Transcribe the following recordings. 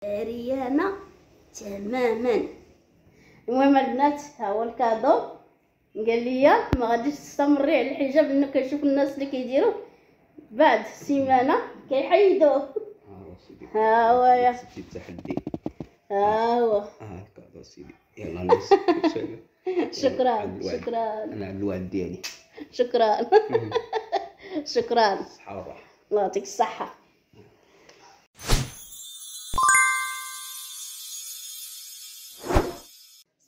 عريانة تماما. المهم البنات ها هو الكادو. قال لي ما غاديش تستمري على الحجاب، لانه كنشوف الناس اللي كيديروا بعد سيمانه كيحيدوه. ها هو يا التحدي. ها هو الكادو سيدي. يلا نص. شكرا شكرا. انا على الوعد ديالي. شكرا شكرا. الصحه والراحه. الله يعطيك الصحه.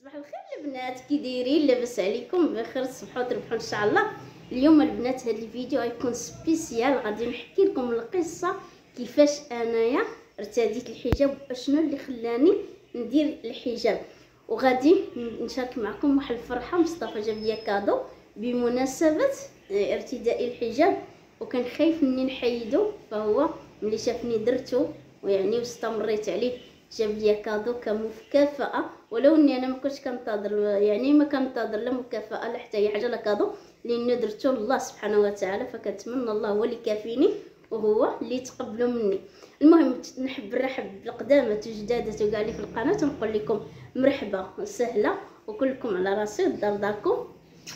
صباح الخير البنات، كي دايرين؟ لاباس عليكم؟ بخير تصبحوا تربحوا ان شاء الله. اليوم البنات هذا الفيديو غيكون سبيسيال، غادي نحكي لكم القصه كيفاش انايا ارتديت الحجاب واشنو اللي خلاني ندير الحجاب، وغادي نشارك معكم واحد الفرحه. مصطفى جاب لي كادو بمناسبه ارتداء الحجاب، وكان خايف اني نحيدو، فهو ملي شافني درتو ويعني واستمريت عليه جاب لي كادو كمكافاه، ولو اني انا ما كنتش كنتظر، يعني ما كنتظر لا مكافاه لا حتى اي حاجه، لا كادو لان درتو لله سبحانه وتعالى، فكنتمنى الله هو اللي كافيني وهو اللي يتقبلوا مني. المهم نحب نرحب بالقدامى وجدادات وكاع اللي في القناه، ونقول لكم مرحبا وسهلا وكلكم على راسي ودار داركم،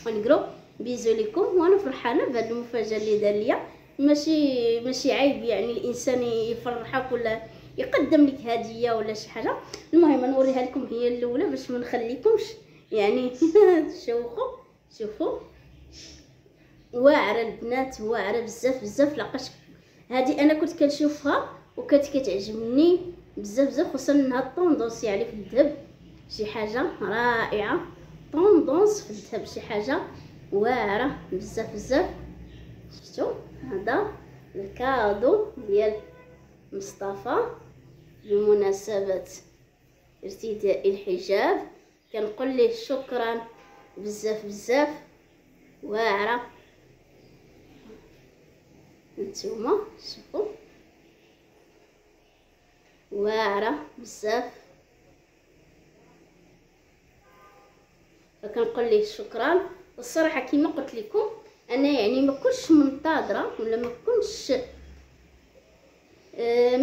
ونقرو بيزو لكم. وانا فرحانه بهذه المفاجاه اللي دار ليا. ماشي عيب يعني الانسان يفرحك ولا يقدم لك هديه ولا شي حاجه. المهم نوريها لكم هي الاولى باش ما نخليكمش يعني شوفوا واعره البنات، واعره بزاف بزاف. لقاش هذه انا كنت كنشوفها وكانت كتعجبني بزاف بزاف، خصوصا انها طوندونس يعني في الذهب، شي حاجه رائعه. طوندونس في الذهب شي حاجه واعره بزاف بزاف. شفتوا هذا الكادو ديال مصطفى بمناسبه ارتداء الحجاب، كنقول ليه شكرا بزاف بزاف. واعره نتوما شوفوا واعره بزاف، فكنقول ليه شكرا. والصراحه كما قلت لكم انا يعني ما كنتش منتظره ولا ما كنتش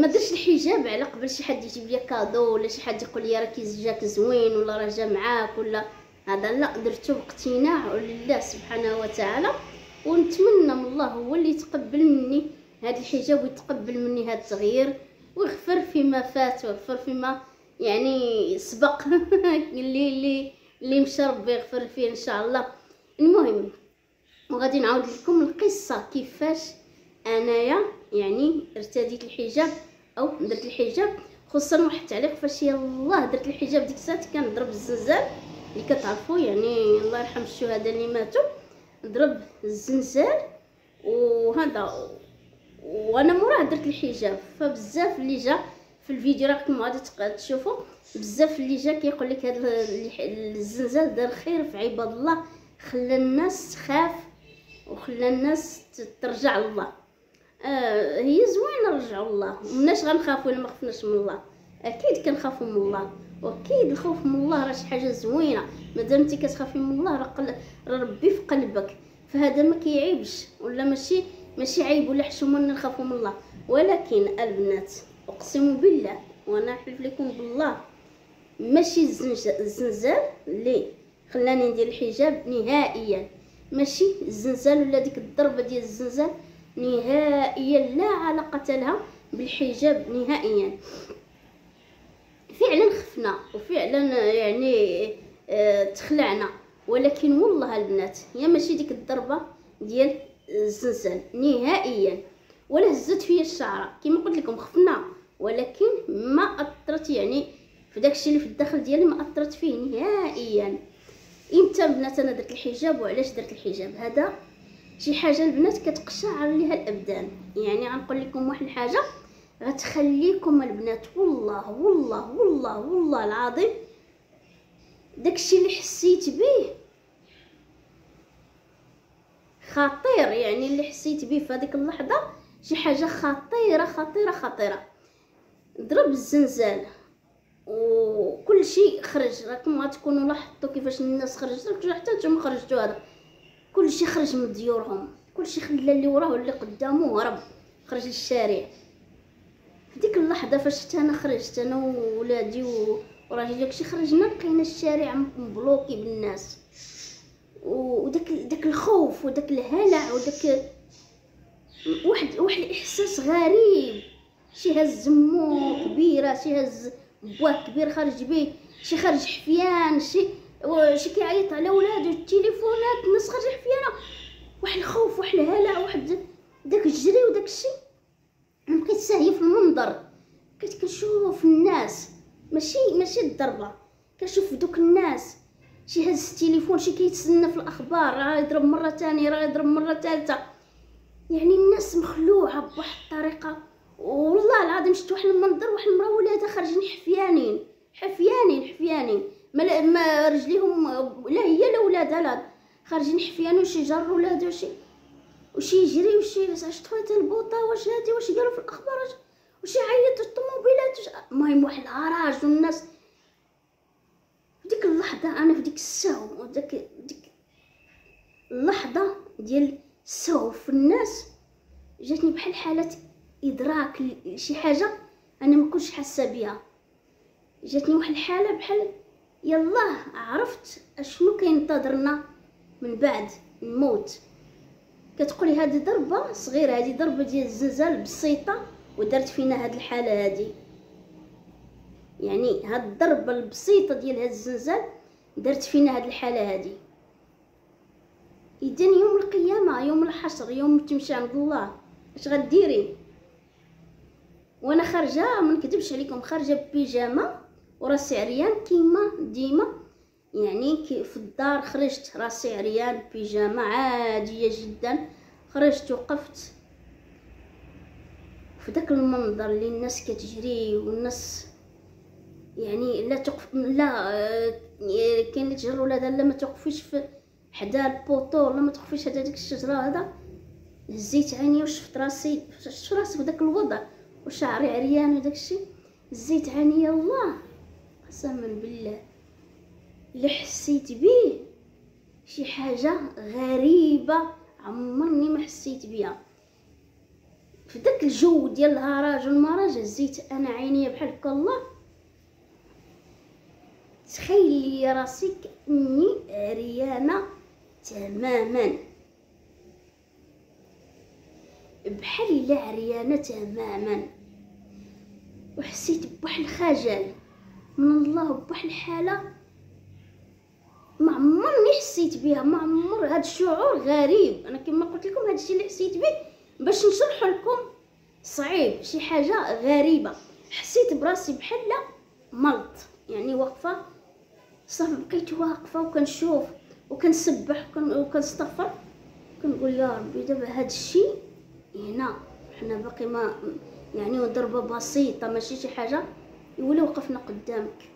ما درتش الحجاب على قبل شي حد يجيب لي كادو ولا شي حد يقول لي راه جاك زوين ولا راه جا معاك ولا هذا، لا درته باقتناع لله سبحانه وتعالى، ونتمنى من الله هو اللي يتقبل مني هذا الحجاب ويتقبل مني هذا التغيير، ويغفر فيما فات ويغفر فيما يعني سبق اللي مشى ربي يغفر فيه ان شاء الله. المهم وغادي نعاود لكم القصه كيفاش انايا يعني ارتديت الحجاب او درت الحجاب. خصوصا واحد التعليق، فاش يلاه درت الحجاب ديك الساعه كنضرب الزنزال اللي كتعرفوا، يعني الله يرحم الشهداء اللي ماتوا، ضرب الزنزال وهذا، وانا موراه درت الحجاب. فبزاف اللي جا في الفيديو راكم غادي تشوفوا بزاف اللي جا كيقول لك هذا الزنزال دار خير في عباد الله، خلى الناس تخاف وخلى الناس ترجع لله. هي زوينه رجعوا الله، ومناش غنخافوا الا ما خفناش من الله، اكيد كنخافوا من الله، واكيد الخوف من الله راه شي حاجه زوينه. مادام انت كتخافي من الله راه ربي في قلبك، فهذا ما كيعيبش ولا ماشي عيب ولا حشومه نخافوا من الله. ولكن البنات اقسم بالله وانا احلف لكم بالله ماشي الزنزال اللي خلاني ندير الحجاب نهائيا، ماشي الزنزال ولا ديك الضربه ديال الزنزال نهائيا، لا علاقه لها بالحجاب نهائيا. فعلا خفنا وفعلا يعني تخلعنا، ولكن والله البنات هي ماشي ديك الضربه ديال الزنزال نهائيا، ولا هزت فيا الشعره. كما قلت لكم خفنا، ولكن ما اثرت يعني في داكشي اللي في الداخل ديالي، ما اثرت فيه نهائيا. امتى البنات انا درت الحجاب وعلاش درت الحجاب؟ هذا شي حاجه البنات كتقشعر ليها الابدان. يعني غنقول لكم واحد الحاجه غتخليكم البنات والله والله والله والله العظيم داكشي اللي حسيت به خطير، يعني اللي حسيت به في هذيك اللحظه شي حاجه خطيره خطيره خطيره. ضرب الزنزال وكل شيء خرج، راكم غتكونوا لاحظتوا كيفاش الناس خرجت، حتى نتوما خرجتوا، هذا كل شيء خرج من ديورهم، كل شيء خلى اللي وراه واللي قدامه هرب، خرج للشارع. في ديك اللحظه فاش حتى انا خرجت انا وولادي وراجلي داكشي، خرجنا لقينا الشارع مبلوكي بالناس، وداك الخوف وداك الهلع وداك واحد الاحساس غريب. شي هز مو كبيره، شي هز بواه كبير خارج بيه، شي خارج حفيان، شي كيعيط على ولادو، التليفونات، الناس خارجه حفيانه، واحد الخوف واحد الهلع واحد داك الجري وداك الشيء. انا بقيت ساهيه في المنظر، بقيت كنشوف الناس، ماشي الضربه، كنشوف دوك الناس، شي هز التليفون، شي كيتسنى في الاخبار، راه يضرب مره ثانيه، راه يضرب مره ثالثه. يعني الناس مخلوعه بواحد الطريقه. والله العظيم شفت واحد المنظر، واحد المراه ولادها خارجين حفيانين ما رجليهم لا هي لا ولادها لا خارجين حفيان، وشي جر ولاد وشي يجري وشي شفت خويا البوطه، واش هادي واش قالوا في الاخبار، وشي عيط الطوموبيلات، المهم واحد العراج والناس. في ديك اللحظه انا في ديك السهو ديك اللحظه ديال السهو في الناس، جاتني بحال حاله ادراك لشي حاجه انا ما كنتش حاسه بها. جاتني واحد الحاله بحال يلاه عرفت اشنو كينتظرنا من بعد الموت. كتقولي هذه ضربه صغيره، هذه ضربه ديال الزلزال بسيطه ودارت فينا هذه الحاله هذه. يعني هاد الضربه البسيطه ديال هاد الزلزال دارت فينا هاد الحاله هذه. اذا يوم القيامه، يوم الحشر، يوم تمشي عند الله، اش غديري؟ وانا خارجه ما نكذبش عليكم، خارجه ببيجامه وراسي عريان كيما ديما. يعني في الدار خرجت راسي عريان بيجامه عاديه جدا، خرجت وقفت في داك المنظر اللي الناس كتجري والناس يعني لا تقف، لا كاين اللي تجر ولادها لا ما توقفيش في حدا البوطو، ولا ما توقفيش حدا ديك الشجره. هذا هزيت عيني وشفت راسي في داك الوضع وشعري عريان وداك الشيء. هزيت عيني يا الله، قسما بالله اللي حسيت بيه شي حاجه غريبه عمرني ما حسيت بها. في داك الجو ديال الهراج والمراج هزيت انا عينيا بحال الله، تخيلي راسي كأني عريانه تماما، بحال الا عريانه تماما. وحسيت بواحد الخجل من الله، بواحد الحاله ما عمرني حسيت بها، ما عمر. هذا الشعور غريب، انا كما قلت لكم هذا الشيء اللي حسيت به باش نشرحه لكم صعيب، شي حاجه غريبه. حسيت براسي بحال ملط، يعني واقفه صافي، بقيت واقفه وكنشوف وكنسبح وكنستغفر، كنقول يا ربي دابا هذا الشيء هنا حنا باقي ما يعني ضربه بسيطه ماشي شي حاجه يولي وقفنا قدامك.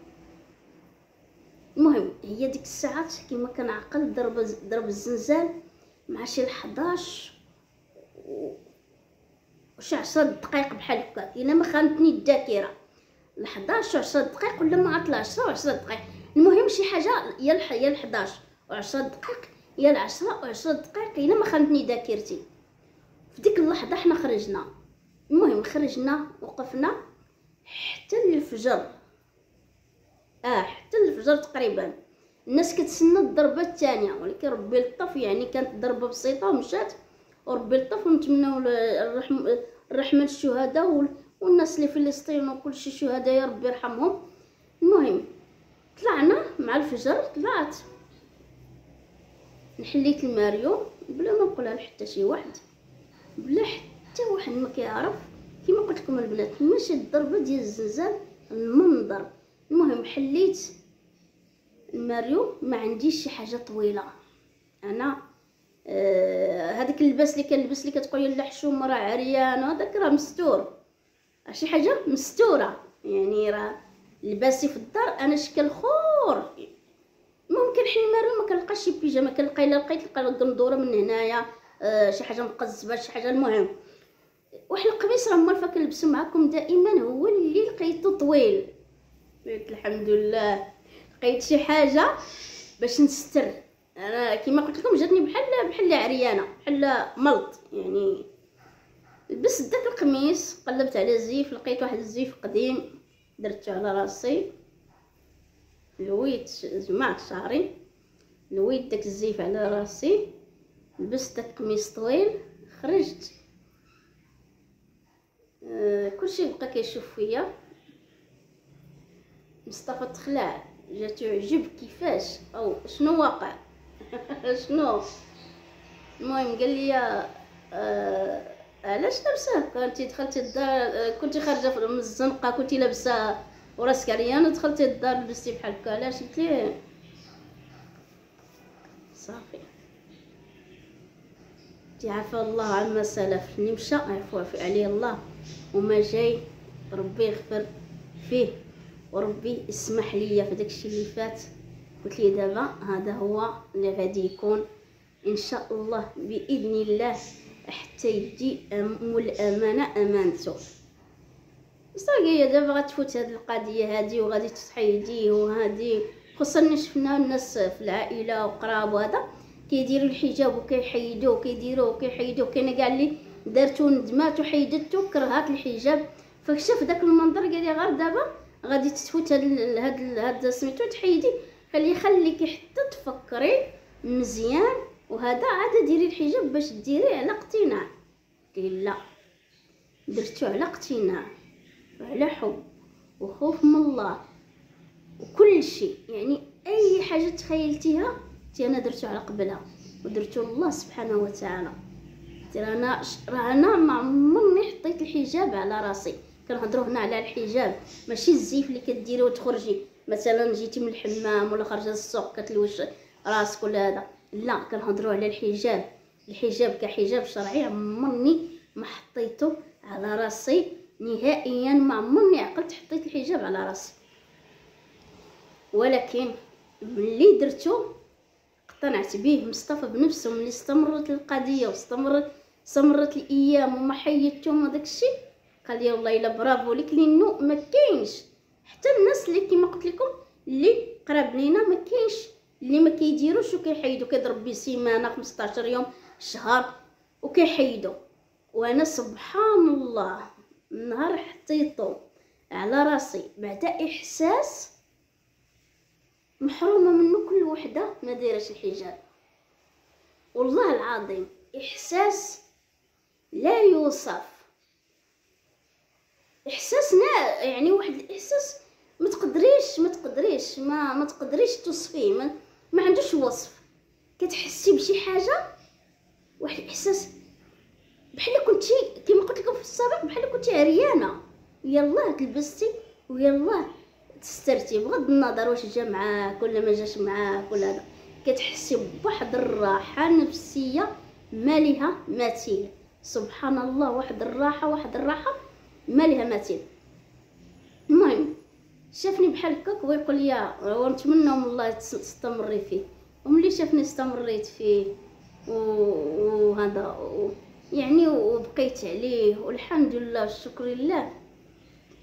المهم هي ديك الساعات كما كنعقل ضرب الزلزال مع شي 11 وشي 10 دقائق بحال هكا، الا ما خانتني الذاكره 11 و10 دقائق ولا ما عطل 10 و10 دقائق. المهم شي حاجه يا 11 و10 دقائق يا 10 و10 دقائق الا ما خانتني ذاكرتي. في ديك اللحظه حنا خرجنا، المهم خرجنا وقفنا حتى الفجر، حتى الفجر تقريبا. الناس كتسنى الضربه الثانيه، ولكن ربي لطف، يعني كانت ضربه بسيطه ومشات وربي لطف. ونتمنوا الرحمه للشهداء والناس اللي في فلسطين وكل شي شهداء يا ربي يرحمهم. المهم طلعنا مع الفجر، طلعت نحليت الماريو بلا ما نقولها لحتى شي واحد، بلا حتى واحد ما كيعرف. كما قلت لكم البنات ماشي الضربه ديال الزلزال، المنظر. المهم حليت الماريو، ما عنديش شي حاجه طويله انا. هذاك اللباس اللي كنلبس اللي كتقولي لا حشومه راه عريان، هذاك راه مستور، شي حاجه مستوره، يعني راه لباسي في الدار انا شكل خور. ممكن حل الماريو ما كنلقاش شي بيجامه، كنلقى الا لقيت القندوره من هنايا، شي حاجه مقزبه شي حاجه. المهم واحد القميص راه موالفه كنلبسو معكم دائما، هو اللي لقيته طويل، قلت الحمد لله لقيت شي حاجه باش نستر. انا كما قلت لكم جاتني بحال عريانه، بحال ملط يعني. لبست داك القميص، قلبت على الزيف، لقيت واحد الزيف قديم درته على راسي، لويت جمعت شعري، لويت داك الزيف على راسي، لبست داك القميص طويل، خرجت. كلشي بقى كيشوف فيا. مصطفى تخلع، جاتو عجب كيفاش او شنو واقع. شنو المهم قال لي علاش لابسه، كنتي دخلتي الدار، كنتي خارجه من الزنقه، كنتي لابسه وراسك عريانه، دخلتي الدار لبستي بحال هكا، علاش؟ قلت ليه صافي تعافى الله عما سلف، اللي مشى عفو عليه الله، وما جاي ربي يغفر فيه وربي يسمح ليا في داكشي اللي فات. قلت لي دابا هذا هو اللي غادي يكون ان شاء الله باذن الله حتى يجي مول الامانه امانته. صافي دابا غتفوت هاد القضيه هادي وغادي تحيديه، وهادي خصنا شفنا الناس في العائله وقراب وهذا كيديروا الحجاب وكيحيدوه، كيديروه وكيحيدوه. كاينه كاع اللي دارتو ندمات وحيدتو كرهات الحجاب، فشاف داك المنظر قال لي غير دابا غادي تفوت هاد سميتو تحيدي، خليكي حتى تفكري مزيان، وهذا عاد ديري الحجاب باش ديريه على اقتناع. قلت لا، درتو على اقتناع وعلى حب وخوف من الله وكل شيء، يعني اي حاجه تخيلتيها انا درتو على قبلها ودرتو الله سبحانه وتعالى. انا ما عمرني حطيت الحجاب على راسي. كنهضروا هنا على الحجاب ماشي الزيف اللي كديري وتخرجي، مثلا جيتي من الحمام ولا خرجت للسوق كتلوش راسك ولا هذا، لا كنهضروا على الحجاب. الحجاب كحجاب شرعي عمرني ما حطيته على راسي نهائيا، ما عمرني عقلت حطيت الحجاب على راسي. ولكن ملي درتو اقتنعت به مصطفى بنفسه. ملي استمرت القضيه واستمرت الايام وما حيدتهم هذاك الشيء، قال لي والله الا برافو لك، لانه ما كاينش حتى الناس اللي كيما قلت لكم اللي قراب لينا ما كاينش اللي ما كيديروش وكيحيدوا، كيضرب بسيمانه 15 يوم شهر وكيحيدوا. وانا سبحان الله نهار حطيته على راسي بعد احساس محرومه منه كل وحده ما دايرش الحجاب، والله العظيم احساس لا يوصف. احساسنا يعني واحد الاحساس ما تقدريش توصفيه، ما عندوش وصف. كتحسي بشي حاجه، واحد الاحساس بحال كنتي كما قلت لكم في السابق، بحال كنتي عريانه ويلاه تلبستي ويلاه تسترتي، بغض النظر واش جا معاك ولا ما جاش معاك ولا هذا، كتحسي بواحد الراحه نفسيه ما لها مثيل. سبحان الله، واحد الراحه ما لها مثيل. المهم شافني بحال هكاك ويقول لي ونتمنى من الله تستمري فيه، وملي شافني استمريت فيه وهذا يعني وبقيت عليه والحمد لله والشكر لله.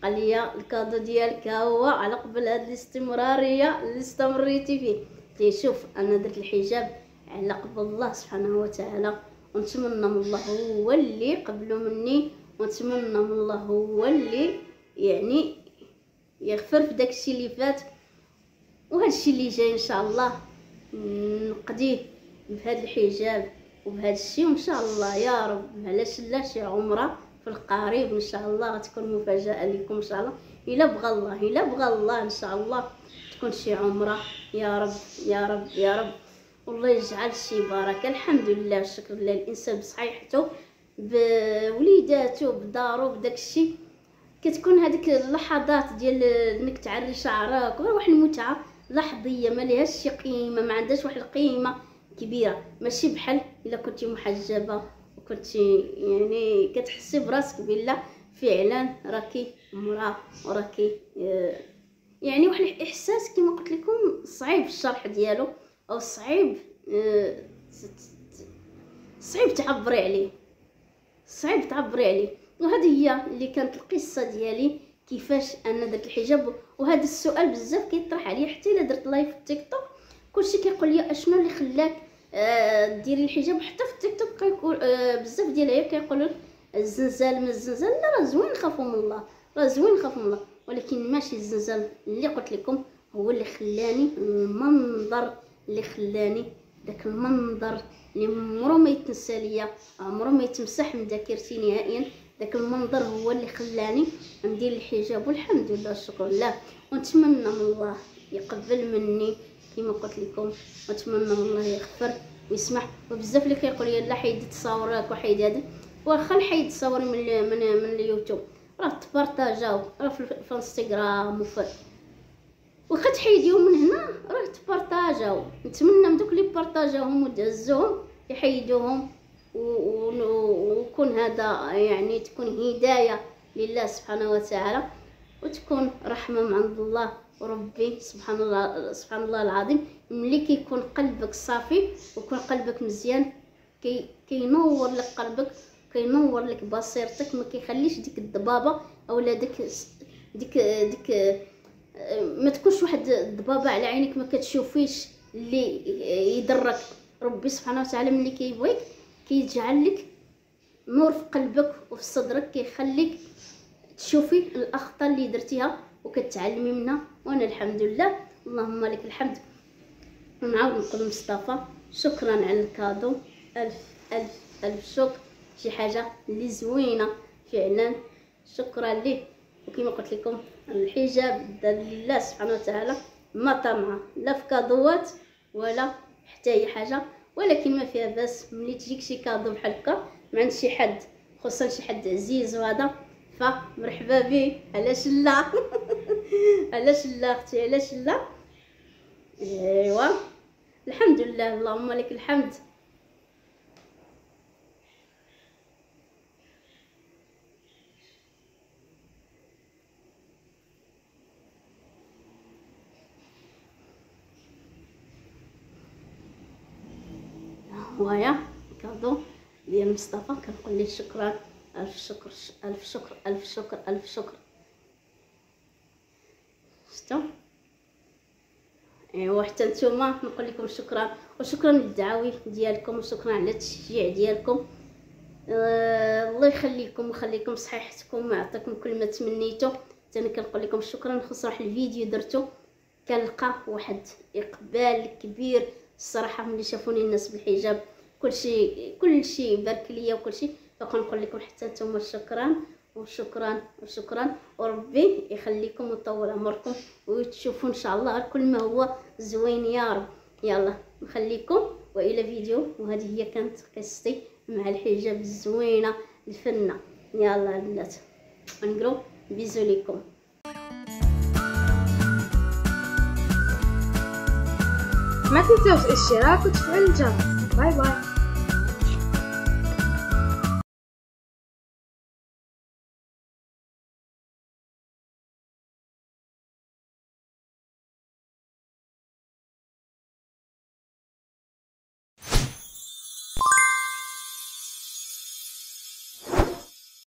قال لي الكادو ديالك هو على قبل هاد الاستمراريه اللي استمريتي فيه. قلت له شوف انا درت الحجاب على قبل الله سبحانه وتعالى، ونتمنى من الله هو اللي قبله مني، ونتمنى من الله هو اللي يعني يغفر في داكشي اللي فات، وهادشي اللي جاي ان شاء الله نقضيه بهذا الحجاب وبهذا الشيء، وان شاء الله يا رب علاش لا شي عمره في القريب ان شاء الله غتكون مفاجاه لكم ان شاء الله. الا بغى الله ان شاء الله تكون شي عمره يا رب يا رب يا رب، والله يجعل شي بركه. الحمد لله والشكر لله، الانسان بصحيحته بوليداته بدارو بداك الشيء كتكون هذيك اللحظات ديال انك تعري شعرك غير واحد المتعه لحظيه ما ليهاش شي قيمه، ما عندهاش واحد القيمه كبيره، ماشي بحال الا كنتي محجبه وكنتي يعني كتحسي براسك بالله فعلا راكي امراه وراكي يعني واحد الاحساس كما قلت لكم صعيب الشرح ديالو، او صعيب تعبري عليه. وهذه هي اللي كانت القصه ديالي كيفاش انا درت الحجاب. وهذا السؤال بزاف كيطرح عليا حتى الا درت لايف في التيك توك، كلشي كيقول لي اشنو اللي خلاك ديري الحجاب. حتى في التيك توك كيقول بزاف ديال العيال كيقولوا الزنزال ما الزنزال لا، راه زوين نخافوا من الله، راه زوين نخافوا من الله، ولكن ماشي الزنزال اللي قلت لكم هو اللي خلاني المنظر، اللي خلاني داك المنظر اللي عمرو ما يتنسى ليا، عمرو ما يتمسح من ذاكرتي نهائيا. داك المنظر هو اللي خلاني ندير الحجاب، والحمد لله الشكر لله. ونتمنى من الله يقبل مني كما قلت لكم، ونتمنى من الله يغفر ويسمح. وبزاف اللي كيقول لي لا حيد تصاورك وحيد هذا، واخا نحيد تصاوري من اليوتيوب راه تبارطاجاو، راه في انستغرام واخا تحيديهم من هنا راه تبارطاجاو. نتمنى من دوك اللي بارطاجاوهم ودهزوهم يحيدوهم، وكون هذا يعني تكون هدايه لله سبحانه وتعالى، وتكون رحمه من عند الله. وربي سبحان الله العظيم ملي كيكون قلبك صافي ويكون قلبك مزيان كينور لك قلبك، كينور لك بصيرتك، ما كيخليش ديك الضبابه اولا ديك ما تكونش واحد الضبابه على عينك ما كتشوفيش اللي يضرك. ربي سبحانه وتعالى ملي كيبغيك كيجعل لك نور في قلبك وفي صدرك، كيخليك تشوفي الاخطاء اللي درتيها وكتعلمي منها. وانا الحمد لله اللهم لك الحمد. ونعاود نقول مصطفى شكرا على الكادو، الف الف الف شكر، شي حاجه اللي زوينه فعلا، شكرا ليه. وكما قلت لكم الحجاب دار لله سبحانه وتعالى، ما طمع لا في كادوات ولا حتى اي حاجه، ولكن ما فيها باس ملي تجيك شي كادو بحال هكا من عند شي حد، خصوصا شي حد عزيز وهذا، فمرحبا به. علاش لا علاش لا اختي، علاش لا. ايوا الحمد لله اللهم لك الحمد. هوايا كادو ديال مصطفى، كنقول ليه شكرا، الف شكر الف شكر الف شكر الف شكر. شفتوا؟ ايوا حتى نتوما نقول لكم شكرا، وشكرا للدعاوي ديالكم، وشكرا على التشجيع ديالكم. الله يخليكم ويخليكم صحيحتكم ويعطيكم كل ما تمنيتو. حتى انا كنقول لكم شكرا، خصوصا واحد الفيديو درتو كنلقى واحد اقبال كبير الصراحه ملي شافوني الناس بالحجاب، كلشي بارك ليا وكلشي. فكنقول لكم حتى نتوما شكرا وشكرا وشكرا، وربي يخليكم ويطول عمركم وتشوفوا ان شاء الله كل ما هو زوين يا رب. يلا نخليكم والى فيديو، وهذه هي كانت قصتي مع الحجاب الزوينه الفنه. يلا البنات نقولوا بيزو ليكم. ما تنسوش الاشتراك وتفعيل الجرس. باي باي.